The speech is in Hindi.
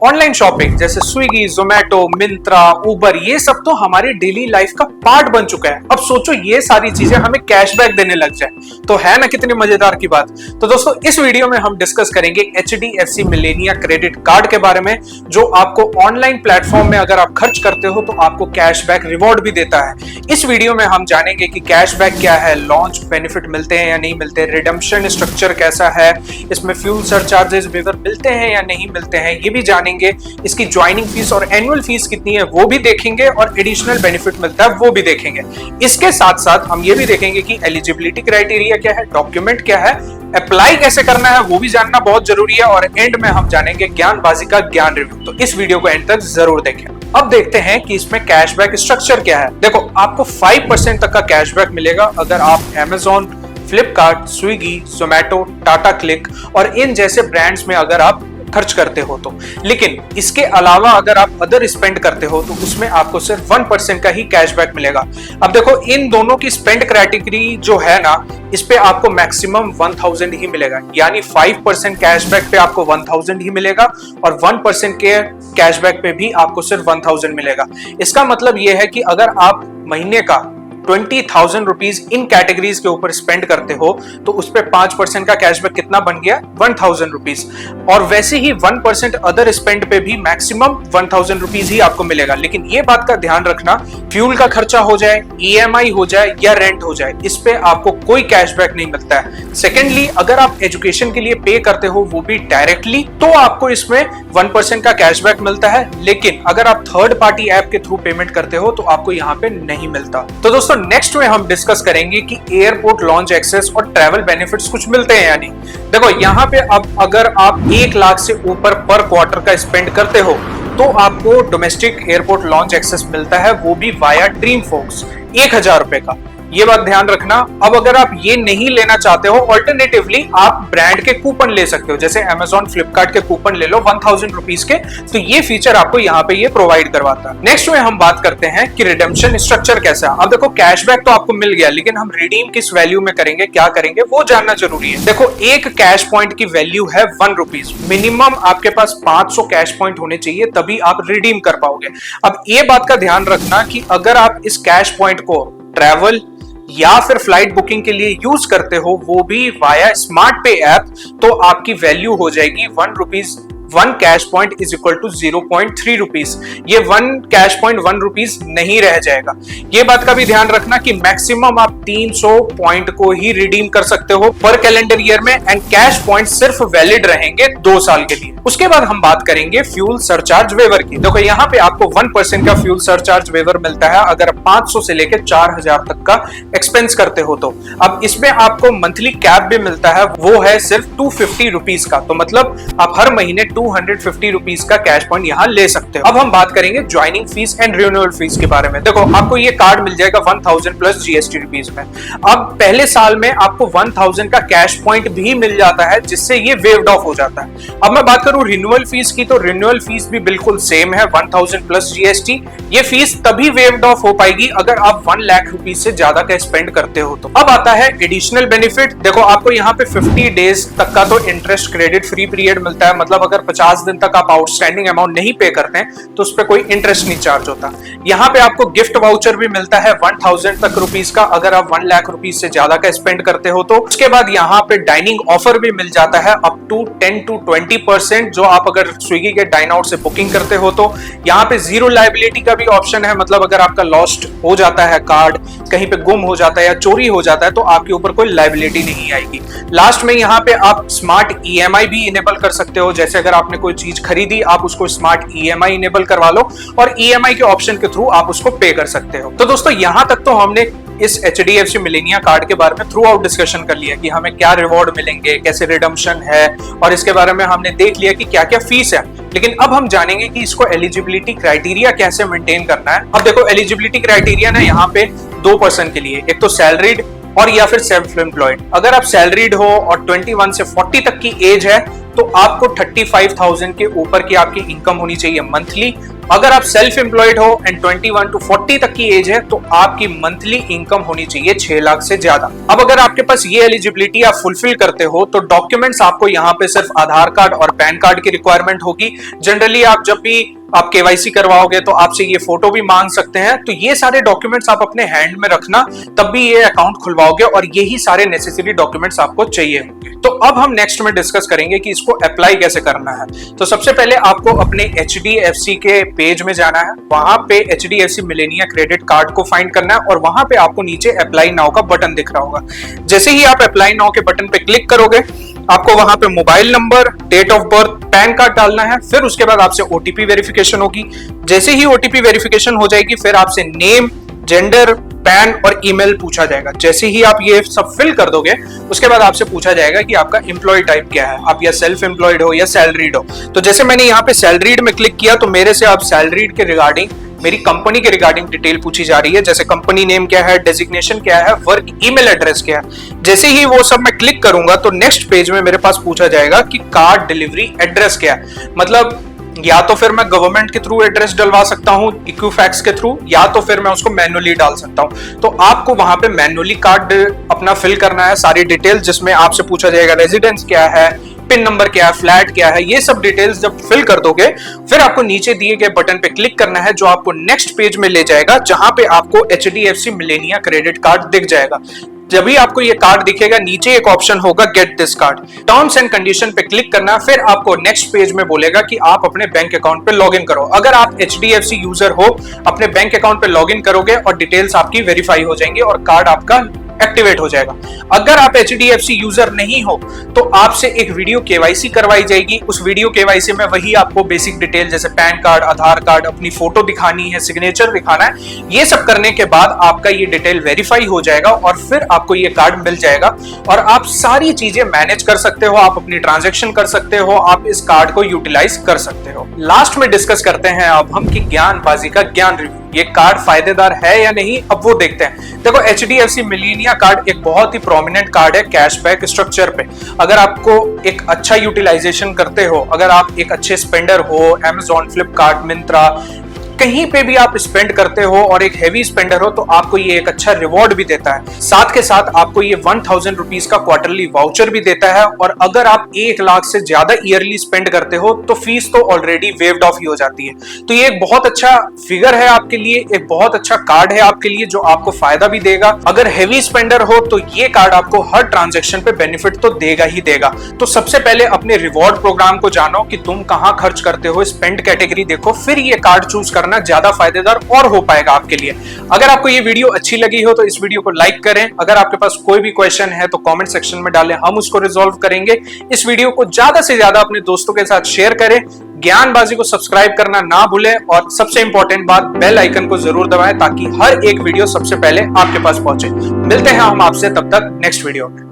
ऑनलाइन शॉपिंग जैसे स्विगी, जोमेटो, मिंत्रा, उबर, ये सब तो हमारी डेली लाइफ का पार्ट बन चुका है। अब सोचो ये सारी चीजें हमें कैशबैक देने लग जाए तो है ना कितनी मजेदार की बात। तो दोस्तों इस वीडियो में हम डिस्कस करेंगे HDFC मिलेनिया क्रेडिट कार्ड के बारे में, जो आपको ऑनलाइन प्लेटफॉर्म में अगर आप खर्च करते हो तो आपको कैशबैक रिवॉर्ड भी देता है। इस वीडियो में हम जानेंगे कि कैशबैक क्या है, लॉन्च बेनिफिट मिलते हैं या नहीं मिलते, रिडम्पशन स्ट्रक्चर कैसा है, इसमें फ्यूल सरचार्जेस वेवर मिलते हैं या नहीं मिलते हैं, ये भी जानेंगे। इसकी ज्वाइनिंग फीस और एनुअल फीस कितनी है वो भी देखेंगे, और एडिशनल बेनिफिट मिलता है वो भी देखेंगे। इसके साथ साथ हम ये भी देखेंगे कि एलिजिबिलिटी क्राइटेरिया क्या है, डॉक्यूमेंट क्या है, अप्लाई कैसे करना है वो भी जानना बहुत जरूरी है, और एंड में हम जानेंगे ज्ञानबाजी का ज्ञान रिव्यू। तो इस वीडियो को एंड तक जरूर देखें। अब देखते हैं कि इसमें कैशबैक स्ट्रक्चर क्या है। देखो, आपको 5% तक का कैशबैक मिलेगा अगर आप Amazon, Flipkart, Swiggy, Zomato, Tata click और इन जैसे ब्रांड्स में अगर आप खर्च करते हो तो। लेकिन इसके अलावा अगर आप अदर स्पेंड करते हो तो उसमें आपको सिर्फ 1% का ही कैशबैक मिलेगा। अब देखो, इन दोनों की स्पेंड कैटेगरी जो है ना, इस पे आपको मैक्सिमम 1000 ही मिलेगा, यानी 5% कैशबैक पे आपको 1000 ही मिलेगा और 1% के कैशबैक पे भी आपको सिर्फ 1000 मिलेगा। इसका मतलब यह है कि अगर आप महीने का 20,000 रुपीज इन कैटेगरीज के ऊपर स्पेंड करते हो तो उस पे 5% का कैशबैक कितना बन गया, 1000 रुपीज। और वैसे ही 1% अदर स्पेंड पे भी मैक्सिमम 1000 रुपीज ही आपको मिलेगा। लेकिन ये बात का ध्यान रखना, फ्यूल का खर्चा हो जाए, EMI हो जाए या रेंट हो जाए, इस पे आपको कोई कैशबैक नहीं मिलता है। सेकेंडली, अगर आप एजुकेशन के लिए पे करते हो वो भी डायरेक्टली, तो आपको इसमें 1% का कैशबैक मिलता है। लेकिन अगर आप थर्ड पार्टी ऐप के थ्रू पेमेंट करते हो तो आपको यहाँ पे नहीं मिलता। तो दोस्तों नेक्स्ट में हम डिस्कस करेंगे कि एयरपोर्ट लॉन्च एक्सेस और ट्रैवल बेनिफिट्स कुछ मिलते हैं या नहीं। देखो, यहाँ पे अब अगर आप 1 लाख से ऊपर पर क्वार्टर का स्पेंड करते हो तो आपको डोमेस्टिक एयरपोर्ट लॉन्च एक्सेस मिलता है, वो भी वाया ड्रीम फोक्स, 1000 रुपए का। ये बात ध्यान रखना। अब अगर आप ये नहीं लेना चाहते हो, ऑल्टरनेटिवली आप ब्रांड के कूपन ले सकते हो, जैसे Amazon, फ्लिपकार्ट के कूपन ले लो 1000 रुपीज के, तो ये फीचर आपको यहाँ पे ये प्रोवाइड करवाता है। नेक्स्ट में हम बात करते हैं कि रिडेम्पशन स्ट्रक्चर कैसा है। अब देखो, कैशबैक तो आपको मिल गया, लेकिन हम रिडीम किस वैल्यू में करेंगे, क्या करेंगे, वो जानना जरूरी है। देखो, एक कैश पॉइंट की वैल्यू है 1 रुपीज। मिनिमम आपके पास 500 कैश पॉइंट होने चाहिए, तभी आप रिडीम कर पाओगे। अब ये बात का ध्यान रखना कि अगर आप इस कैश पॉइंट को ट्रैवल या फिर फ्लाइट बुकिंग के लिए यूज करते हो, वो भी वाया स्मार्ट पे ऐप, तो आपकी वैल्यू हो जाएगी 1 rupees. 1 cash point is equal to 0.3 rupees. ये 1 कैश पॉइंट 1 रुपीज नहीं रह जाएगा। ये बात का भी ध्यान रखना कि मैक्सिमम आप 300 पॉइंट को ही रिडीम कर सकते हो पर कैलेंडर ईयर में, एंड कैश पॉइंट सिर्फ वैलिड रहेंगे 2 साल के लिए। उसके बाद हम बात करेंगे फ्यूल सरचार्ज वेवर की। देखो, यहाँ पे आपको 1% का फ्यूल सरचार्ज वेवर मिलता है अगर 500 से लेकर 4000 तक का एक्सपेंस करते हो तो। अब इसमें आपको मंथली कैप भी मिलता है, वो है सिर्फ 250 रुपीज का। तो मतलब आप हर महीने 250 रुपीज का कैश पॉइंट यहाँ ले सकते हो। अब हम बात करेंगे joining fees and renewal fees के बारे में। देखो, आपको ये कार्ड मिल जाएगा 1000 प्लस GST रुपीज में। अब पहले साल में आपको 1000 का कैश पॉइंट भी मिल जाता है, जिससे ये वेव्ड ऑफ हो जाता है। अब मैं बात करूं रिन्यूअल फीस की, तो रिन्यूअल फीस भी बिल्कुल सेम है, 1000 प्लस GST। ये फीस तभी वेव्ड ऑफ हो पाएगी अगर आप 1 लाख रुपीज से ज्यादा का स्पेंड करते हो तो। अब आता है एडिशनल बेनिफिट। देखो, आपको यहाँ पे 50 डेज तक का तो इंटरेस्ट क्रेडिट फ्री पीरियड मिलता है। मतलब अगर 50 दिन तक आप आउटस्टैंडिंग अमाउंट नहीं पे करते हैं तो उस पर कोई इंटरेस्ट नहीं चार्ज होता। यहाँ पे आपको गिफ्ट वाउचर भी मिलता है 1000 तक रुपीज का अगर आप 1 लाख रुपीज से ज्यादा का स्पेंड करते हो तो। उसके बाद यहाँ पे डाइनिंग ऑफर भी मिल जाता है अप टू 10 to 20%, जो आप अगर स्विगी के डाइन आउट से बुकिंग करते हो तो। यहाँ पे जीरो लायबिलिटी का भी ऑप्शन है, मतलब अगर आपका लॉस्ट हो जाता है कार्ड, कहीं पे गुम हो जाता है या चोरी हो जाता है तो आपके ऊपर कोई लायबिलिटी नहीं आएगी। लास्ट में यहाँ पे आप स्मार्ट EMI भी इनेबल कर सकते हो, जैसे अगर आपने कोई चीज खरीदी आप उसको स्मार्ट EMI इनेबल करवा लो और EMI के ऑप्शन के थ्रू आप उसको पे कर सकते हो। तो दोस्तों, यहां तक तो हमने इस HDFC मिलेनिया कार्ड के बारे में थ्रू आउट डिस्कशन कर लिया कि हमें क्या रिवॉर्ड मिलेंगे, कैसे रिडम्पशन है, और इसके बारे में हमने देख लिया कि क्या क्या फीस है। लेकिन अब हम जानेंगे कि इसको एलिजिबिलिटी क्राइटेरिया कैसे मेंटेन करना है। अब देखो, एलिजिबिलिटी क्राइटेरिया ना यहाँ पे 2 पर्सन के लिए, एक तो सैलरीड और या फिर सेल्फ एम्प्लॉयड। अगर आप सैलरीड हो और 21 से 40 तक की एज है तो आपको 35,000 के ऊपर की आपकी इनकम होनी चाहिए मंथली, अगर आप सेल्फ एम्प्लॉयड हो एंड 21 to 40 तक की एज है तो आपकी मंथली इनकम होनी चाहिए 6 लाख से ज्यादा। अब अगर आपके पास ये एलिजिबिलिटी आप फुलफिल करते हो तो डॉक्यूमेंट्स आपको यहाँ पे सिर्फ आधार कार्ड और पैन कार्ड की रिक्वायरमेंट होगी। जनरली आप जब भी आप केवाईसी करवाओगे तो आपसे ये फोटो भी मांग सकते हैं, तो ये सारे डॉक्यूमेंट्स आप अपने हैंड में रखना, तब भी ये अकाउंट खुलवाओगे और यही सारे नेसेसरी डॉक्यूमेंट्स आपको चाहिए होंगे। तो अब हम नेक्स्ट में डिस्कस करेंगे कि इसको अप्लाई कैसे करना है। तो सबसे पहले आपको अपने HDFC के पेज में जाना है, वहां पे HDFC मिलेनिया क्रेडिट कार्ड को फाइंड करना है और वहां पे आपको नीचे अप्लाई नाउ का बटन दिख रहा होगा। जैसे ही आप अप्लाई नाउ के बटन पे क्लिक करोगे आपको वहां पे mobile number, date of birth, PAN card डालना है, फिर उसके बाद आपसे OTP वेरिफिकेशन होगी। जैसे ही OTP वेरिफिकेशन हो जाएगी फिर आपसे नेम, जेंडर, पैन और ईमेल पूछा जाएगा। जैसे ही आप ये सब फिल कर दोगे उसके बाद आपसे पूछा जाएगा कि आपका एम्प्लॉय टाइप क्या है, आप या सेल्फ एम्प्लॉयड हो या सैलरीड हो। तो जैसे मैंने यहाँ पे सैलरीड में क्लिक किया तो मेरे से आप सैलरीड के रिगार्डिंग, मेरी कंपनी के रिगार्डिंग डिटेल पूछी जा रही है, जैसे कंपनी नेम क्या है, डेजिग्नेशन क्या है, वर्क ईमेल एड्रेस क्या है। जैसे ही वो सब मैं क्लिक करूंगा तो नेक्स्ट पेज में मेरे पास पूछा जाएगा कि कार्ड डिलीवरी एड्रेस क्या है। मतलब या तो फिर मैं गवर्नमेंट के थ्रू एड्रेस डलवा सकता हूँ इक्विफैक्स के थ्रू, या तो फिर मैं उसको मैनुअली डाल सकता हूँ। तो आपको वहां पे मैनुअली कार्ड अपना फिल करना है, सारी डिटेल, जिसमें आपसे पूछा जाएगा रेजिडेंस क्या है, पिन नंबर क्या है, फ्लैट क्या है, ये सब डिटेल्स जब फिल कर दोगे फिर आपको नीचे दिए गए बटन पे क्लिक करना है जो आपको नेक्स्ट पेज में ले जाएगा जहां पे आपको HDFC मिलेनिया क्रेडिट कार्ड दिख जाएगा। जब भी आपको ये कार्ड दिखेगा नीचे एक ऑप्शन होगा get this card, terms and condition पे क्लिक करना, फिर आपको नेक्स्ट पेज में बोलेगा कि आप अपने बैंक अकाउंट पे लॉगिन करो। अगर आप HDFC यूजर हो अपने बैंक अकाउंट पे लॉगिन करोगे और डिटेल्स आपकी वेरीफाई हो जाएंगी और कार्ड आपका एक्टिवेट हो जाएगा। अगर आप HDFC यूजर नहीं हो तो आपसे एक वीडियो केवाईसी करवाई जाएगी। उस वीडियो केवाईसी में वही आपको बेसिक डिटेल जैसे पैन कार्ड, आधार कार्ड, अपनी फोटो दिखानी है, सिग्नेचर दिखाना है। ये सब करने के बाद आपका ये डिटेल वेरीफाई हो जाएगा और फिर आपको ये कार्ड मिल जाएगा और आप सारी चीजें मैनेज कर सकते हो, आप अपनी ट्रांजेक्शन कर सकते हो, आप इस कार्ड को यूटिलाइज कर सकते हो। लास्ट में डिस्कस करते हैं अब हम कि ज्ञानबाजी का ज्ञान रिव्यू, ये कार्ड फायदेदार है या नहीं, अब वो देखते हैं। देखो HDFC मिलेनिया कार्ड एक बहुत ही प्रोमिनेंट कार्ड है कैशबैक स्ट्रक्चर पे। अगर आपको एक अच्छा यूटिलाइजेशन करते हो, अगर आप एक अच्छे स्पेंडर हो, Amazon, फ्लिपकार्ट, मिंत्रा, कहीं पे भी आप स्पेंड करते हो और एक हेवी स्पेंडर हो तो आपको ये एक अच्छा रिवॉर्ड भी देता है। साथ के साथ आपको ये 1000 रुपीज का क्वार्टरली वाउचर भी देता है और अगर आप 1 लाख से ज्यादा ईयरली स्पेंड करते हो तो फीस तो ऑलरेडी वेव्ड ऑफ ही हो जाती है। तो ये एक बहुत अच्छा फिगर है आपके लिए, एक बहुत अच्छा कार्ड है आपके लिए जो आपको फायदा भी देगा। अगर हेवी स्पेंडर हो तो ये कार्ड आपको हर ट्रांजेक्शन पे बेनिफिट तो देगा ही देगा। तो सबसे पहले अपने रिवॉर्ड प्रोग्राम को जानो कि तुम कहां खर्च करते हो, स्पेंड कैटेगरी देखो, फिर ये कार्ड चूज करना ज्यादा फायदेदार और हो पाएगा आपके लिए। अगर आपको ये वीडियो अच्छी लगी हो तो इस वीडियो को लाइक करें। अगर आपके पास कोई भी क्वेश्चन है तो कमेंट सेक्शन में डालें, हम उसको रिजॉल्व करेंगे। इस वीडियो को ज्यादा से ज्यादा अपने दोस्तों के साथ शेयर करें। ज्ञानबाजी को सब्सक्राइब करना ना भूलें और सबसे इंपॉर्टेंट बात, बेल आइकन को जरूर दबाएं ताकि हर एक वीडियो सबसे पहले आपके पास पहुंचे। मिलते हैं हम आपसे तब तक नेक्स्ट वीडियो में।